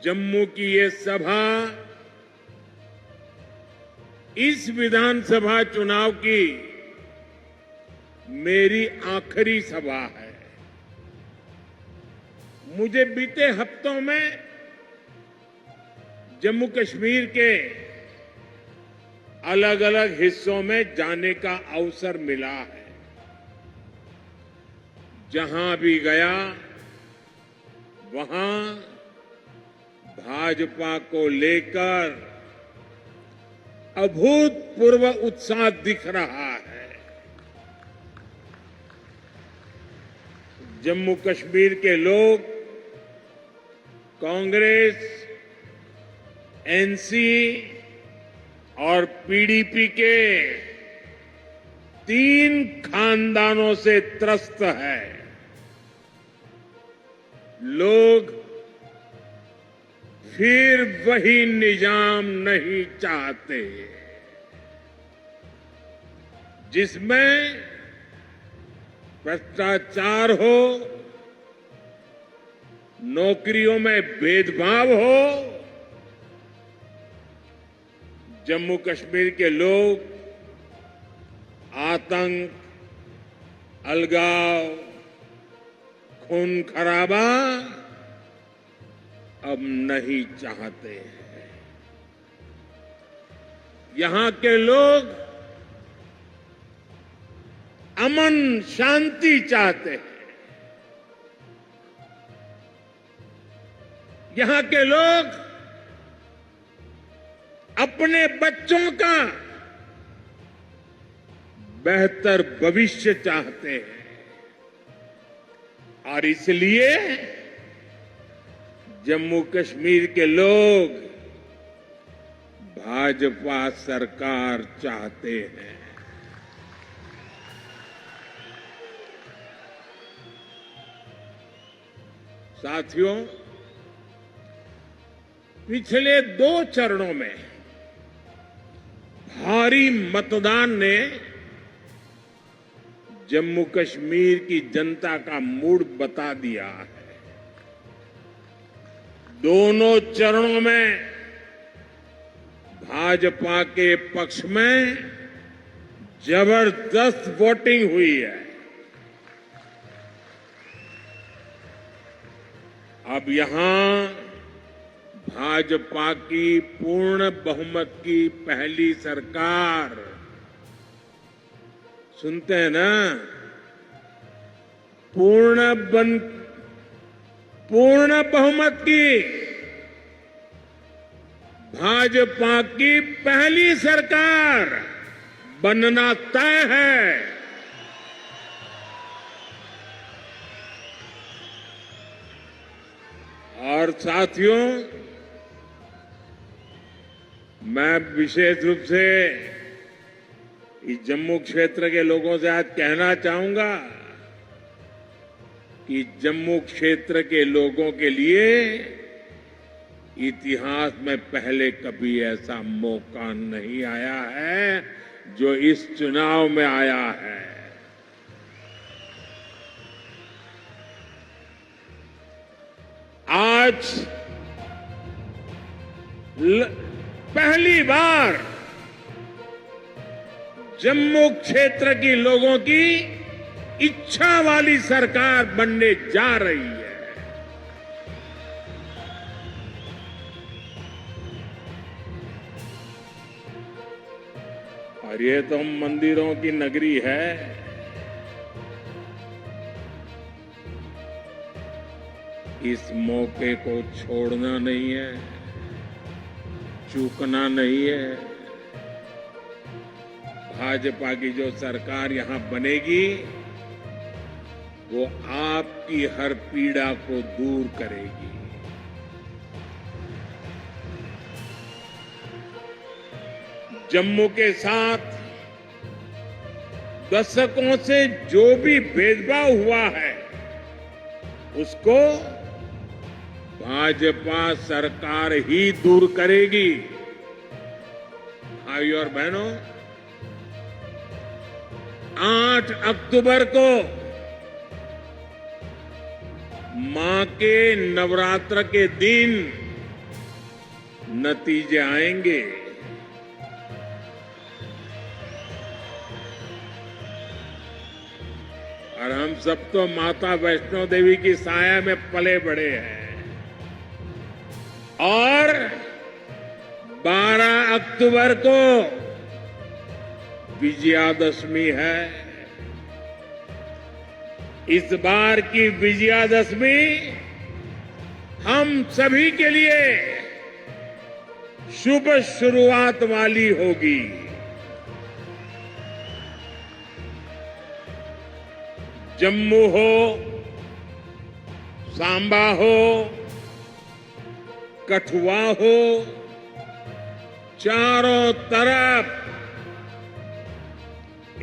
जम्मू की ये सभा इस विधानसभा चुनाव की मेरी आखिरी सभा है। मुझे बीते हफ्तों में जम्मू कश्मीर के अलग अलग हिस्सों में जाने का अवसर मिला है। जहां भी गया वहां भाजपा को लेकर अभूतपूर्व उत्साह दिख रहा है। जम्मू कश्मीर के लोग कांग्रेस, एनसी और पीडीपी के 3 खानदानों से त्रस्त है। लोग फिर वही निजाम नहीं चाहते जिसमें भ्रष्टाचार हो, नौकरियों में भेदभाव हो। जम्मू कश्मीर के लोग आतंक, अलगाव, खून खराबा अब नहीं चाहते हैं। यहां के लोग अमन शांति चाहते हैं। यहां के लोग अपने बच्चों का बेहतर भविष्य चाहते हैं और इसलिए जम्मू कश्मीर के लोग भाजपा सरकार चाहते हैं। साथियों, पिछले 2 चरणों में भारी मतदान ने जम्मू कश्मीर की जनता का मूड बता दिया है। दोनों चरणों में भाजपा के पक्ष में जबरदस्त वोटिंग हुई है। अब यहां भाजपा की पूर्ण बहुमत की पहली सरकार, सुनते हैं ना, पूर्ण बहुमत की भाजपा की पहली सरकार बनना तय है। और साथियों, मैं विशेष रूप से इस जम्मू क्षेत्र के लोगों से आज कहना चाहूंगा कि जम्मू क्षेत्र के लोगों के लिए इतिहास में पहले कभी ऐसा मौका नहीं आया है जो इस चुनाव में आया है। आज पहली बार जम्मू क्षेत्र की लोगों की इच्छा वाली सरकार बनने जा रही है। और ये तो मंदिरों की नगरी है। इस मौके को छोड़ना नहीं है, चूकना नहीं है। भाजपा की जो सरकार यहां बनेगी वो आपकी हर पीड़ा को दूर करेगी। जम्मू के साथ दशकों से जो भी भेदभाव हुआ है उसको भाजपा सरकार ही दूर करेगी। भाइयों और बहनों, 8 अक्टूबर को मां के नवरात्र के दिन नतीजे आएंगे। और हम सब तो माता वैष्णो देवी की साया में पले बड़े हैं। और 12 अक्टूबर को विजयादशमी है। इस बार की विजयादशमी हम सभी के लिए शुभ शुरुआत वाली होगी। जम्मू हो, सांबा हो, कठुआ हो, चारों तरफ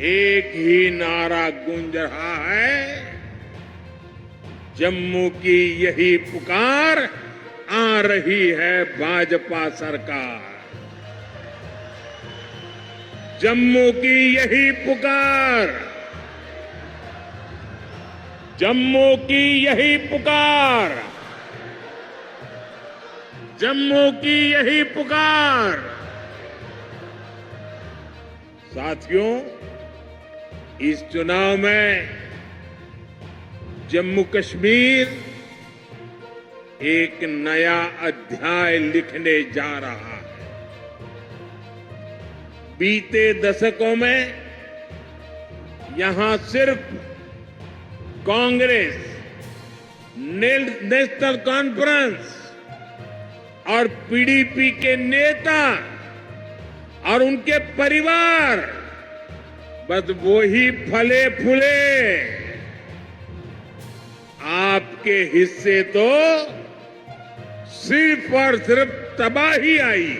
एक ही नारा गूंज रहा है, जम्मू की यही पुकार, आ रही है भाजपा सरकार। जम्मू की यही पुकार, जम्मू की यही पुकार, जम्मू की यही पुकार। साथियों, इस चुनाव में जम्मू कश्मीर एक नया अध्याय लिखने जा रहा है। बीते दशकों में यहां सिर्फ कांग्रेस, नेशनल कॉन्फ्रेंस और पीडीपी के नेता और उनके परिवार बस वो ही फले फूले। आपके हिस्से तो सिर्फ और सिर्फ तबाही आई।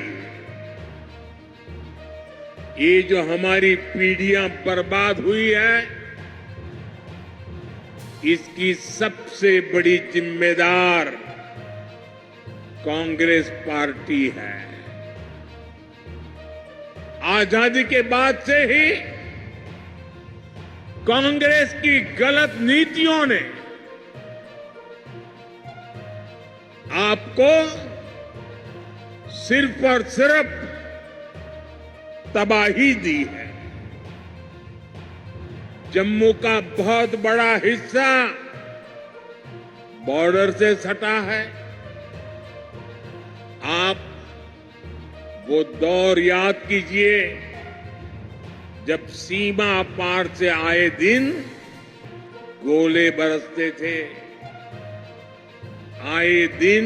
ये जो हमारी पीढ़ियां बर्बाद हुई है, इसकी सबसे बड़ी जिम्मेदार कांग्रेस पार्टी है। आजादी के बाद से ही कांग्रेस की गलत नीतियों ने आपको सिर्फ और सिर्फ तबाही दी है। जम्मू का बहुत बड़ा हिस्सा बॉर्डर से सटा है। आप वो दौर याद कीजिए जब सीमा पार से आए दिन गोले बरसते थे। आए दिन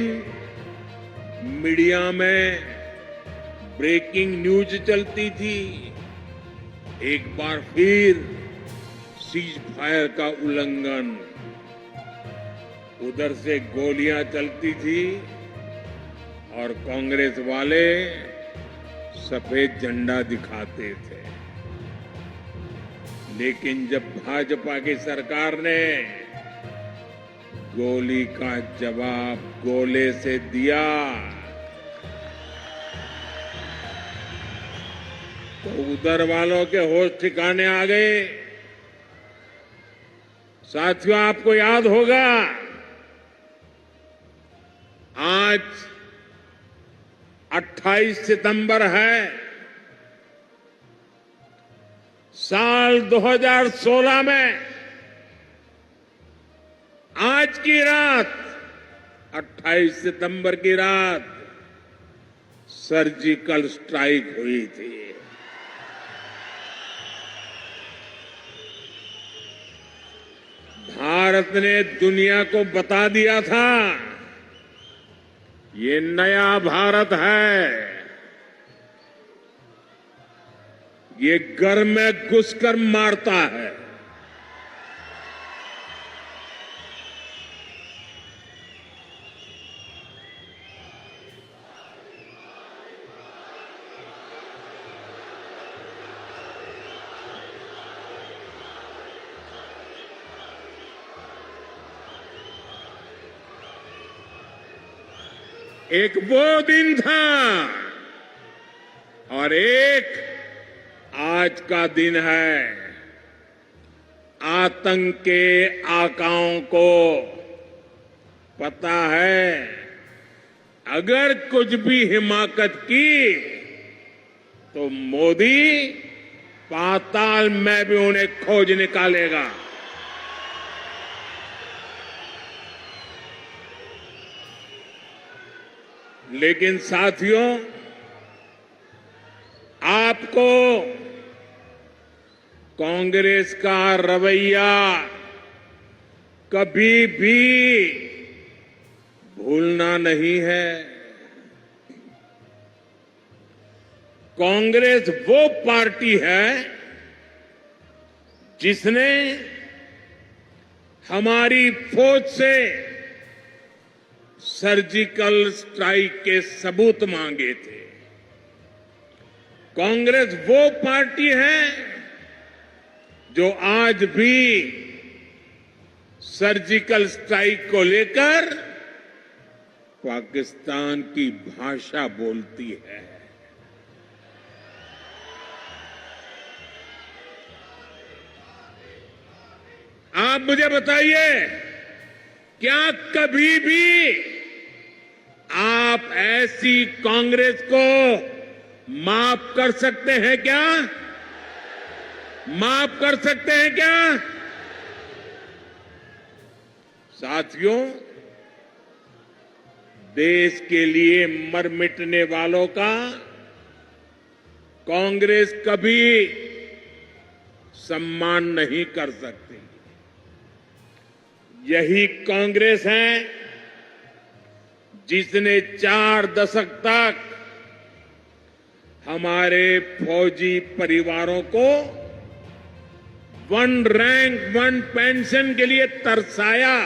मीडिया में ब्रेकिंग न्यूज चलती थी। एक बार फिर सीज फायर का उल्लंघन, उधर से गोलियां चलती थी और कांग्रेस वाले सफेद झंडा दिखाते थे। लेकिन जब भाजपा की सरकार ने गोली का जवाब गोले से दिया तो उधर वालों के होश ठिकाने आ गए। साथियों, आपको याद होगा आज 28 सितंबर है। साल 2016 में आज की रात, 28 सितंबर की रात सर्जिकल स्ट्राइक हुई थी। भारत ने दुनिया को बता दिया था, ये नया भारत है। ये घर में घुसकर मारता है। एक वो दिन था और एक आज का दिन है। आतंक के आकाओं को पता है अगर कुछ भी हिमाकत की तो मोदी पाताल में भी उन्हें खोज निकालेगा। लेकिन साथियों, आपको कांग्रेस का रवैया कभी भी भूलना नहीं है। कांग्रेस वो पार्टी है जिसने हमारी फौज से सर्जिकल स्ट्राइक के सबूत मांगे थे। कांग्रेस वो पार्टी है जो आज भी सर्जिकल स्ट्राइक को लेकर पाकिस्तान की भाषा बोलती है। आप मुझे बताइए, क्या कभी भी आप ऐसी कांग्रेस को माफ कर सकते हैं क्या? माफ कर सकते हैं क्या? साथियों, देश के लिए मर मिटने वालों का कांग्रेस कभी सम्मान नहीं कर सकती। यही कांग्रेस है जिसने 4 दशक तक हमारे फौजी परिवारों को 1 रैंक 1 पेंशन के लिए तरसाया।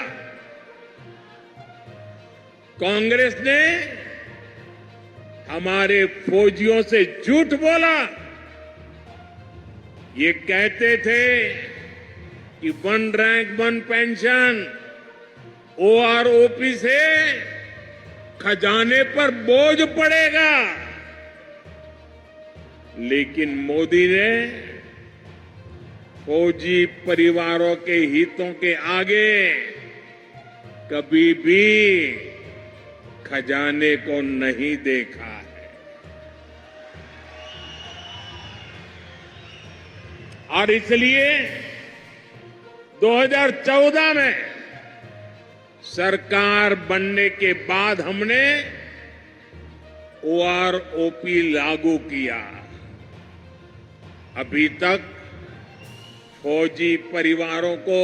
कांग्रेस ने हमारे फौजियों से झूठ बोला। ये कहते थे कि 1 रैंक 1 पेंशन ओआरओपी से खजाने पर बोझ पड़ेगा, लेकिन मोदी ने फौजी परिवारों के हितों के आगे कभी भी खजाने को नहीं देखा है। और इसलिए 2014 में सरकार बनने के बाद हमने ओआरओपी लागू किया। अभी तक फौजी परिवारों को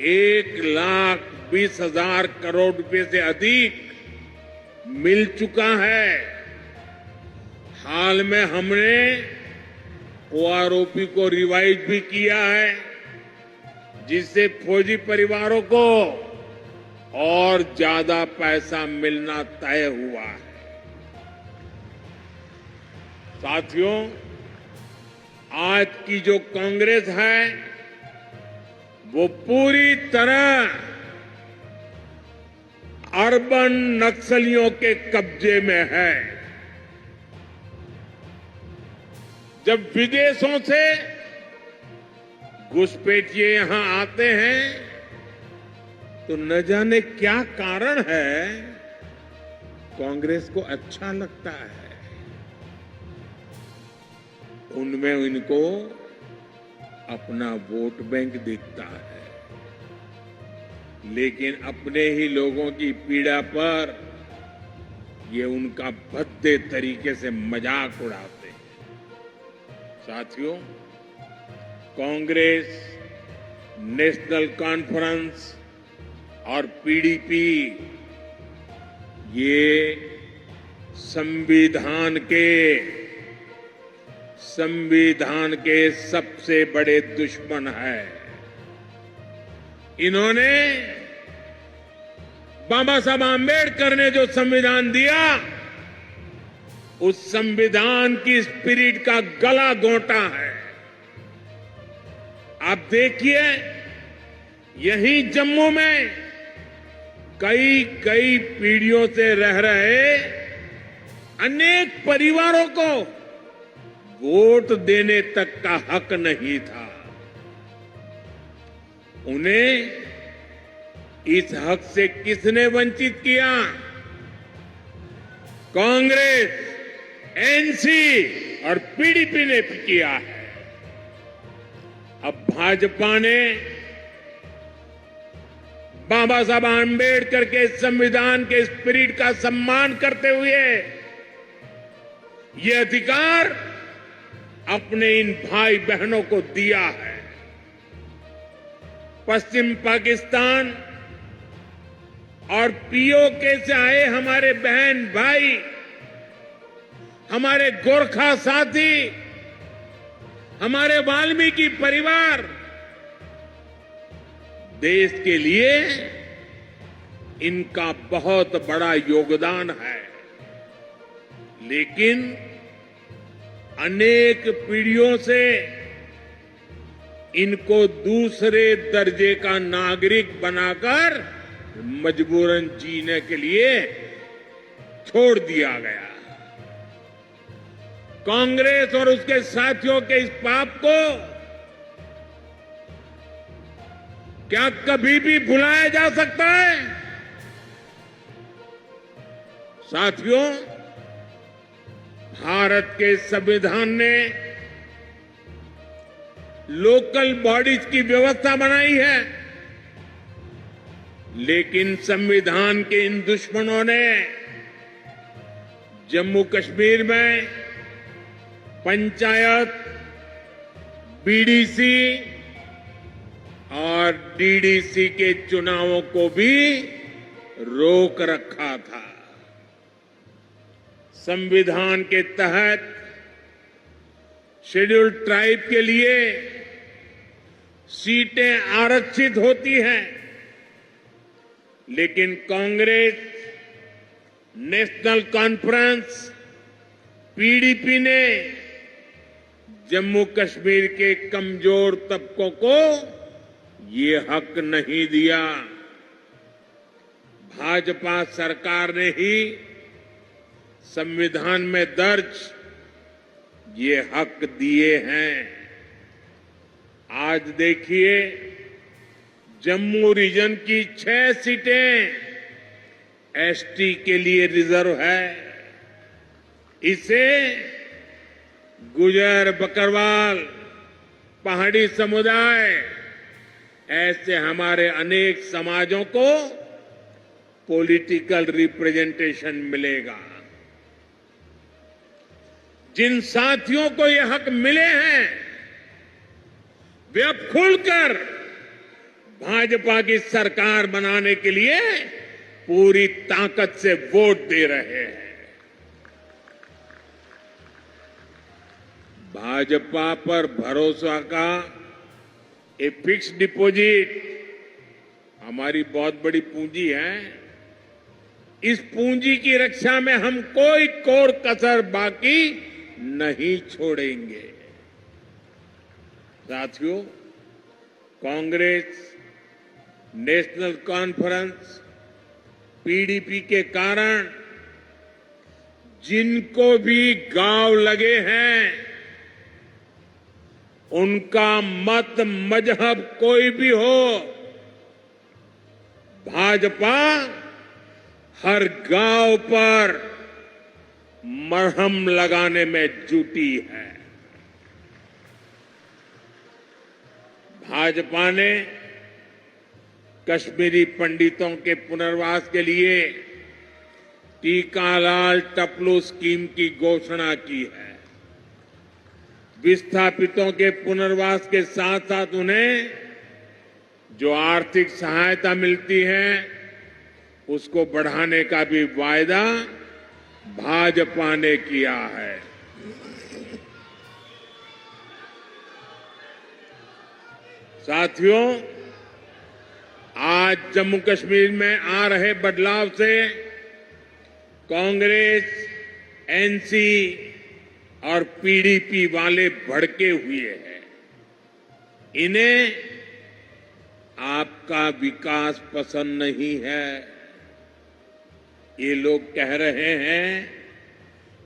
1,20,000 करोड़ रुपए से अधिक मिल चुका है। हाल में हमने ओआरओपी को रिवाइज भी किया है, जिससे फौजी परिवारों को और ज्यादा पैसा मिलना तय हुआ है। साथियों, आज की जो कांग्रेस है वो पूरी तरह अर्बन नक्सलियों के कब्जे में है। जब विदेशों से घुसपैठिए यहां आते हैं तो न जाने क्या कारण है, कांग्रेस को अच्छा लगता है। उनमें इनको अपना वोट बैंक दिखता है, लेकिन अपने ही लोगों की पीड़ा पर ये उनका भद्दे तरीके से मजाक उड़ाते हैं। साथियों, कांग्रेस, नेशनल कॉन्फ्रेंस और पीडीपी ये संविधान के सबसे बड़े दुश्मन है। इन्होंने बाबा साहब आंबेडकर ने जो संविधान दिया, उस संविधान की स्पिरिट का गला घोंटा है। आप देखिए, यही जम्मू में कई पीढ़ियों से रह रहे अनेक परिवारों को वोट देने तक का हक नहीं था। उन्हें इस हक से किसने वंचित किया? कांग्रेस, एनसी और पीडीपी ने किया है। अब भाजपा ने बाबा साहब आंबेडकर के संविधान के स्पिरिट का सम्मान करते हुए ये अधिकार अपने इन भाई बहनों को दिया है। पश्चिम पाकिस्तान और पीओके से आए हमारे बहन भाई, हमारे गोरखा साथी, हमारे वाल्मीकि परिवार देश के लिए इनका बहुत बड़ा योगदान है। लेकिन अनेक पीढ़ियों से इनको दूसरे दर्जे का नागरिक बनाकर मजबूरन जीने के लिए छोड़ दिया गया। कांग्रेस और उसके साथियों के इस पाप को क्या कभी भी भुलाया जा सकता है? साथियों, भारत के संविधान ने लोकल बॉडीज की व्यवस्था बनाई है, लेकिन संविधान के इन दुश्मनों ने जम्मू कश्मीर में पंचायत, बीडीसी और डीडीसी के चुनावों को भी रोक रखा था। संविधान के तहत शेड्यूल्ड ट्राइब के लिए सीटें आरक्षित होती हैं, लेकिन कांग्रेस, नेशनल कॉन्फ्रेंस, पीडीपी ने जम्मू कश्मीर के कमजोर तबकों को ये हक नहीं दिया। भाजपा सरकार ने ही संविधान में दर्ज ये हक दिए हैं। आज देखिए, जम्मू रीजन की 6 सीटें एसटी के लिए रिजर्व है। इसे गुजर, बकरवाल, पहाड़ी समुदाय, ऐसे हमारे अनेक समाजों को पॉलिटिकल रिप्रेजेंटेशन मिलेगा। जिन साथियों को ये हक मिले हैं, वे अब खुलकर भाजपा की सरकार बनाने के लिए पूरी ताकत से वोट दे रहे हैं। भाजपा पर भरोसा का ये फिक्स डिपॉजिट हमारी बहुत बड़ी पूंजी है। इस पूंजी की रक्षा में हम कोई कोर कसर बाकी नहीं छोड़ेंगे। साथियों, कांग्रेस, नेशनल कॉन्फ्रेंस, पीडीपी के कारण जिनको भी गांव लगे हैं, उनका मत, मजहब कोई भी हो, भाजपा हर गांव पर मरहम लगाने में जुटी है। भाजपा ने कश्मीरी पंडितों के पुनर्वास के लिए टीकालाल टपलू स्कीम की घोषणा की है। विस्थापितों के पुनर्वास के साथ साथ उन्हें जो आर्थिक सहायता मिलती है, उसको बढ़ाने का भी वायदा भाजपा ने किया है। साथियों, आज जम्मू कश्मीर में आ रहे बदलाव से कांग्रेस, एनसी और पीडीपी वाले भड़के हुए हैं। इन्हें आपका विकास पसंद नहीं है। ये लोग कह रहे हैं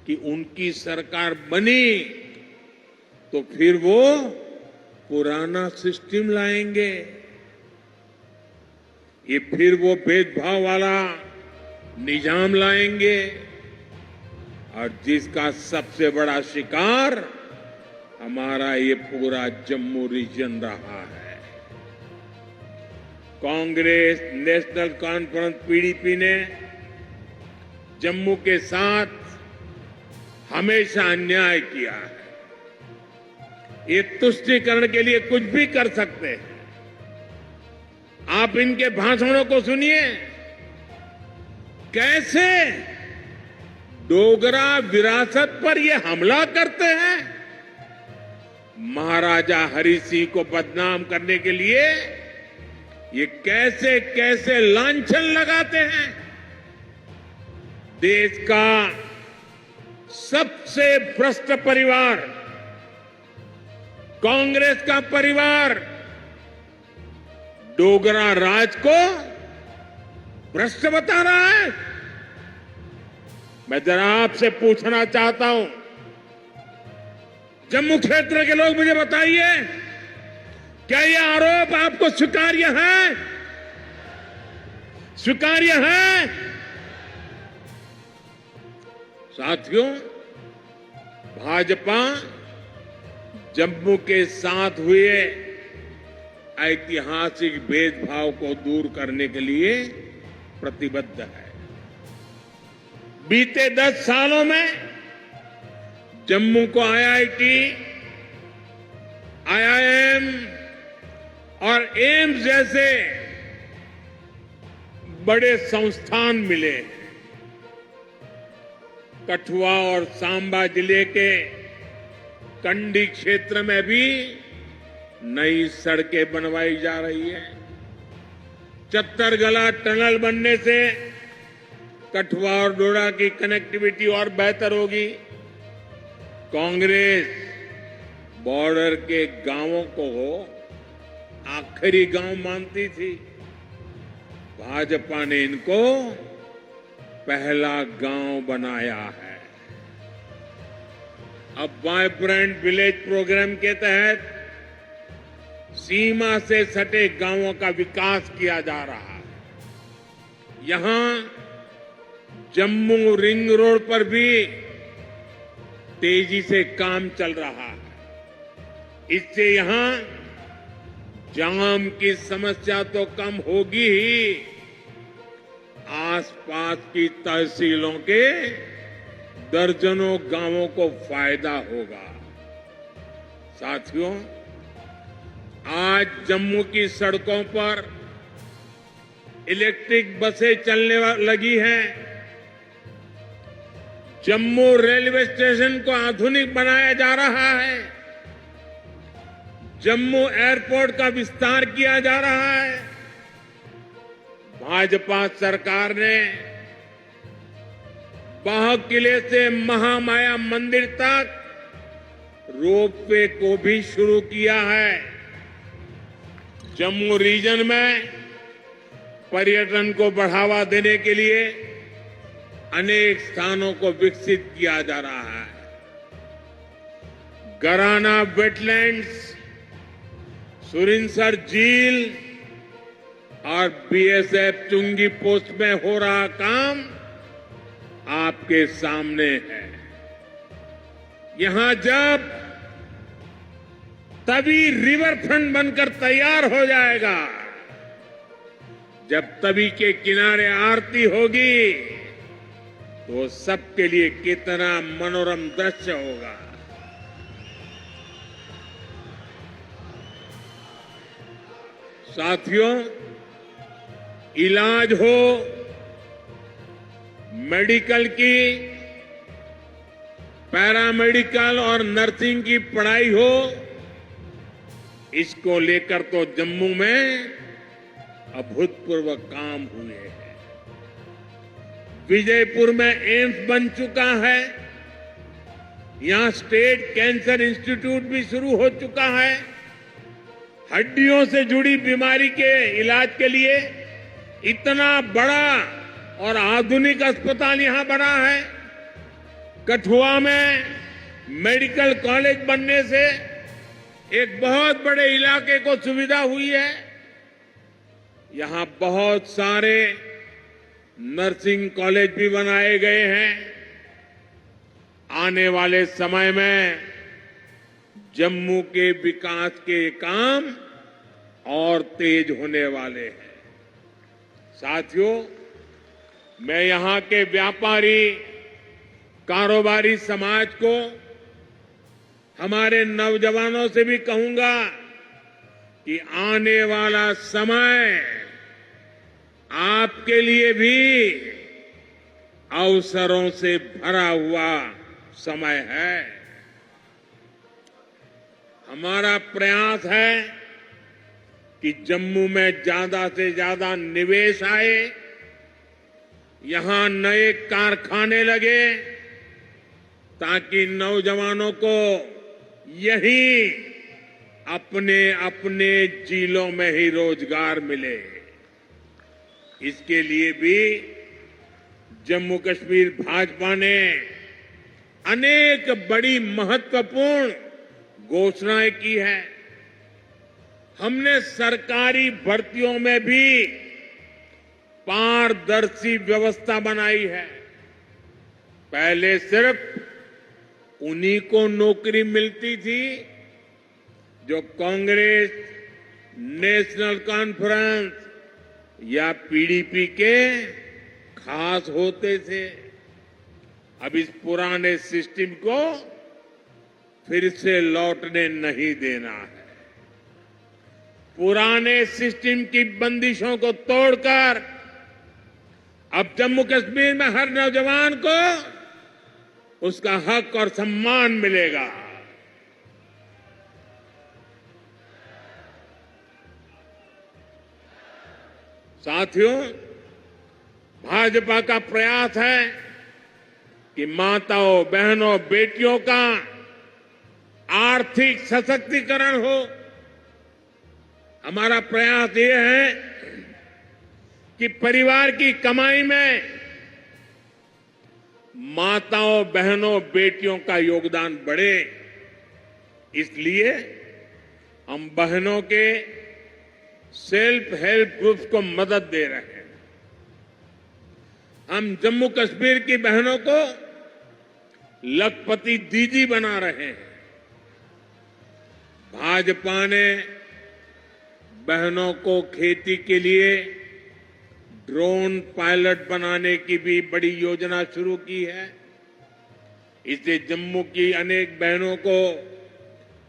कि उनकी सरकार बनी तो फिर वो पुराना सिस्टम लाएंगे। ये फिर वो भेदभाव वाला निजाम लाएंगे। और जिसका सबसे बड़ा शिकार हमारा ये पूरा जम्मू रीजन रहा है। कांग्रेस नेशनल कॉन्फ्रेंस पीडीपी ने जम्मू के साथ हमेशा अन्याय किया है। ये तुष्टीकरण के लिए कुछ भी कर सकते हैं। आप इनके भाषणों को सुनिए, कैसे डोगरा विरासत पर ये हमला करते हैं। महाराजा हरि सिंह को बदनाम करने के लिए ये कैसे कैसे लांछन लगाते हैं। देश का सबसे भ्रष्ट परिवार कांग्रेस का परिवार डोगरा राज को भ्रष्ट बता रहा है। मैं जरा आपसे पूछना चाहता हूं, जम्मू क्षेत्र के लोग मुझे बताइए, क्या यह आरोप आपको स्वीकार्य है? स्वीकार्य है? साथियों, भाजपा जम्मू के साथ हुए ऐतिहासिक भेदभाव को दूर करने के लिए प्रतिबद्ध है। बीते 10 सालों में जम्मू को आईआईटी, आईआईएम और एम्स जैसे बड़े संस्थान मिले। कठुआ और सांबा जिले के कंडी क्षेत्र में भी नई सड़कें बनवाई जा रही है। चत्तरगला टनल बनने से कठुआ और डोडा की कनेक्टिविटी और बेहतर होगी। कांग्रेस बॉर्डर के गांवों को आखिरी गांव मानती थी। भाजपा ने इनको पहला गांव बनाया है। अब वाइब्रेंट विलेज प्रोग्राम के तहत सीमा से सटे गांवों का विकास किया जा रहा है। यहां जम्मू रिंग रोड पर भी तेजी से काम चल रहा है। इससे यहां जाम की समस्या तो कम होगी ही, आसपास की तहसीलों के दर्जनों गांवों को फायदा होगा। साथियों, आज जम्मू की सड़कों पर इलेक्ट्रिक बसें चलने लगी हैं। जम्मू रेलवे स्टेशन को आधुनिक बनाया जा रहा है। जम्मू एयरपोर्ट का विस्तार किया जा रहा है। भाजपा सरकार ने बाह किले से महामाया मंदिर तक रोपवे को भी शुरू किया है। जम्मू रीजन में पर्यटन को बढ़ावा देने के लिए अनेक स्थानों को विकसित किया जा रहा है। गराना वेटलैंड्स, सुरिनसर झील और बीएसएफ चुंगी पोस्ट में हो रहा काम आपके सामने है। यहां जब तभी रिवर फ्रंट बनकर तैयार हो जाएगा, जब तवी के किनारे आरती होगी, तो सबके लिए कितना मनोरम दृश्य होगा। साथियों, इलाज हो, मेडिकल की, पैरामेडिकल और नर्सिंग की पढ़ाई हो, इसको लेकर तो जम्मू में अभूतपूर्व काम हुए हैं। विजयपुर में एम्स बन चुका है। यहां स्टेट कैंसर इंस्टीट्यूट भी शुरू हो चुका है। हड्डियों से जुड़ी बीमारी के इलाज के लिए इतना बड़ा और आधुनिक अस्पताल यहां बना है। कठुआ में मेडिकल कॉलेज बनने से एक बहुत बड़े इलाके को सुविधा हुई है। यहां बहुत सारे नर्सिंग कॉलेज भी बनाए गए हैं। आने वाले समय में जम्मू के विकास के काम और तेज होने वाले हैं। साथियों, मैं यहां के व्यापारी, कारोबारी समाज को, हमारे नौजवानों से भी कहूंगा कि आने वाला समय आपके लिए भी अवसरों से भरा हुआ समय है। हमारा प्रयास है कि जम्मू में ज्यादा से ज्यादा निवेश आए, यहां नए कारखाने लगे, ताकि नौजवानों को यहीं अपने अपने जिलों में ही रोजगार मिले। इसके लिए भी जम्मू कश्मीर भाजपा ने अनेक बड़ी महत्वपूर्ण घोषणाएं की है। हमने सरकारी भर्तियों में भी पारदर्शी व्यवस्था बनाई है। पहले सिर्फ उन्हीं को नौकरी मिलती थी जो कांग्रेस, नेशनल कॉन्फ्रेंस या पीडीपी के खास होते थे। अब इस पुराने सिस्टम को फिर से लौटने नहीं देना है। पुराने सिस्टम की बंदिशों को तोड़कर अब जम्मू कश्मीर में हर नौजवान को उसका हक और सम्मान मिलेगा। साथियों, भाजपा का प्रयास है कि माताओं, बहनों, बेटियों का आर्थिक सशक्तिकरण हो। हमारा प्रयास ये है कि परिवार की कमाई में माताओं, बहनों, बेटियों का योगदान बढ़े। इसलिए हम बहनों के सेल्फ हेल्प ग्रुप्स को मदद दे रहे हैं। हम जम्मू कश्मीर की बहनों को लखपति दीदी बना रहे हैं। भाजपा ने बहनों को खेती के लिए ड्रोन पायलट बनाने की भी बड़ी योजना शुरू की है। इससे जम्मू की अनेक बहनों को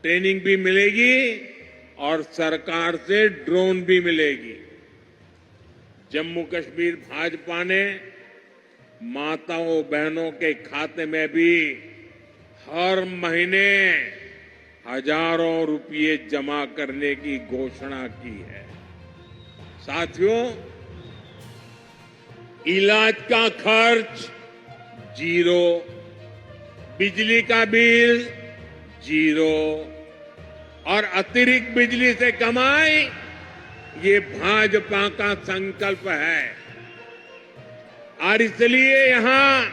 ट्रेनिंग भी मिलेगी और सरकार से ड्रोन भी मिलेगी। जम्मू कश्मीर भाजपा ने माताओं, बहनों के खाते में भी हर महीने हजारों रुपये जमा करने की घोषणा की है। साथियों, इलाज का खर्च जीरो, बिजली का बिल जीरो और अतिरिक्त बिजली से कमाई, ये भाजपा का संकल्प है। और इसलिए यहां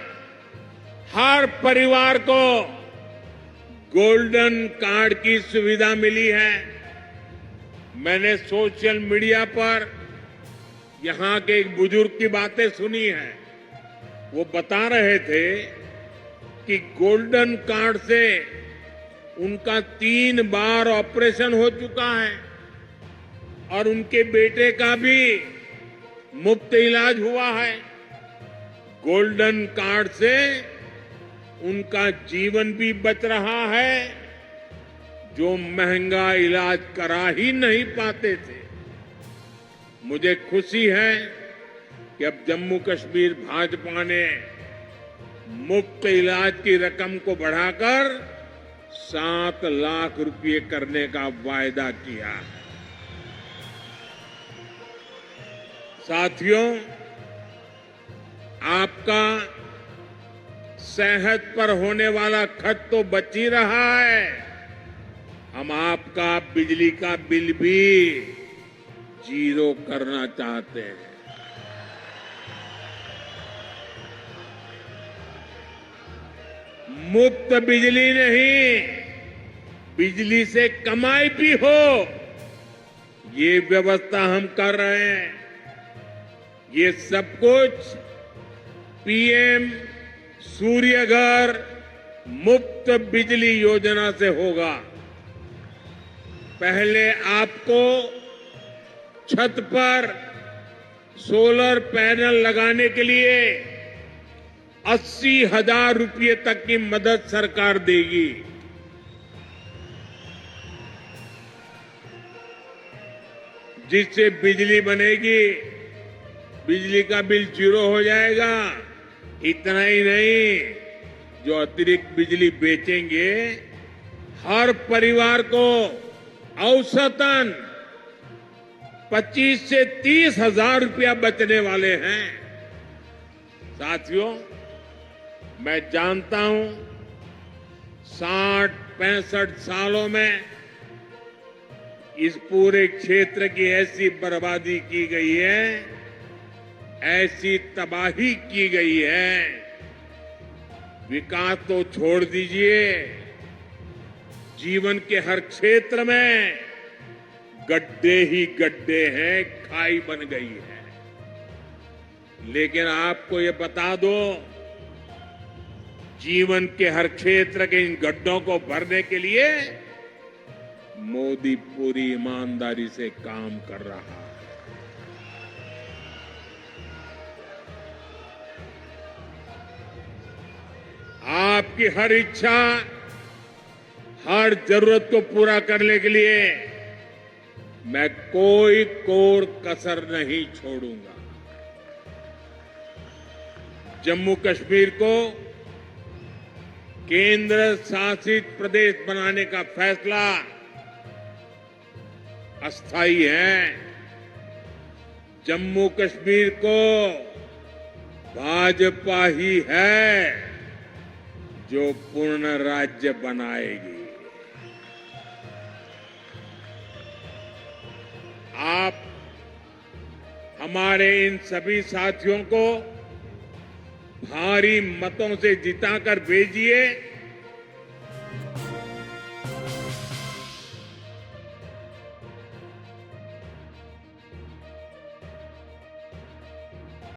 हर परिवार को गोल्डन कार्ड की सुविधा मिली है। मैंने सोशल मीडिया पर यहां के एक बुजुर्ग की बातें सुनी है। वो बता रहे थे कि गोल्डन कार्ड से उनका 3 बार ऑपरेशन हो चुका है और उनके बेटे का भी मुफ्त इलाज हुआ है। गोल्डन कार्ड से उनका जीवन भी बच रहा है, जो महंगा इलाज करा ही नहीं पाते थे। मुझे खुशी है कि अब जम्मू कश्मीर भाजपा ने मुफ्त इलाज की रकम को बढ़ाकर 7 लाख रुपये करने का वायदा किया है। साथियों, आपका सेहत पर होने वाला खर्च तो बच ही रहा है। हम आपका बिजली का बिल भी जीरो करना चाहते हैं। मुफ्त बिजली नहीं, बिजली से कमाई भी हो, ये व्यवस्था हम कर रहे हैं। ये सब कुछ पीएम सूर्य घर मुफ्त बिजली योजना से होगा। पहले आपको छत पर सोलर पैनल लगाने के लिए 80,000 रुपये तक की मदद सरकार देगी। जिससे बिजली बनेगी, बिजली का बिल 0 हो जाएगा। इतना ही नहीं, जो अतिरिक्त बिजली बेचेंगे, हर परिवार को औसतन 25 से 30,000 रुपया बचने वाले हैं। साथियों, मैं जानता हूं 60-65 सालों में इस पूरे क्षेत्र की ऐसी बर्बादी की गई है, ऐसी तबाही की गई है, विकास तो छोड़ दीजिए, जीवन के हर क्षेत्र में गड्ढे ही गड्ढे हैं, खाई बन गई है। लेकिन आपको ये बता दो, जीवन के हर क्षेत्र के इन गड्ढों को भरने के लिए मोदी पूरी ईमानदारी से काम कर रहा है। आपकी हर इच्छा, हर जरूरत को पूरा करने के लिए मैं कोई कोर कसर नहीं छोड़ूंगा। जम्मू कश्मीर को केंद्र शासित प्रदेश बनाने का फैसला अस्थायी है। जम्मू कश्मीर को भाजपा ही है जो पूर्ण राज्य बनाएगी। आप हमारे इन सभी साथियों को भारी मतों से जिताकर भेजिए।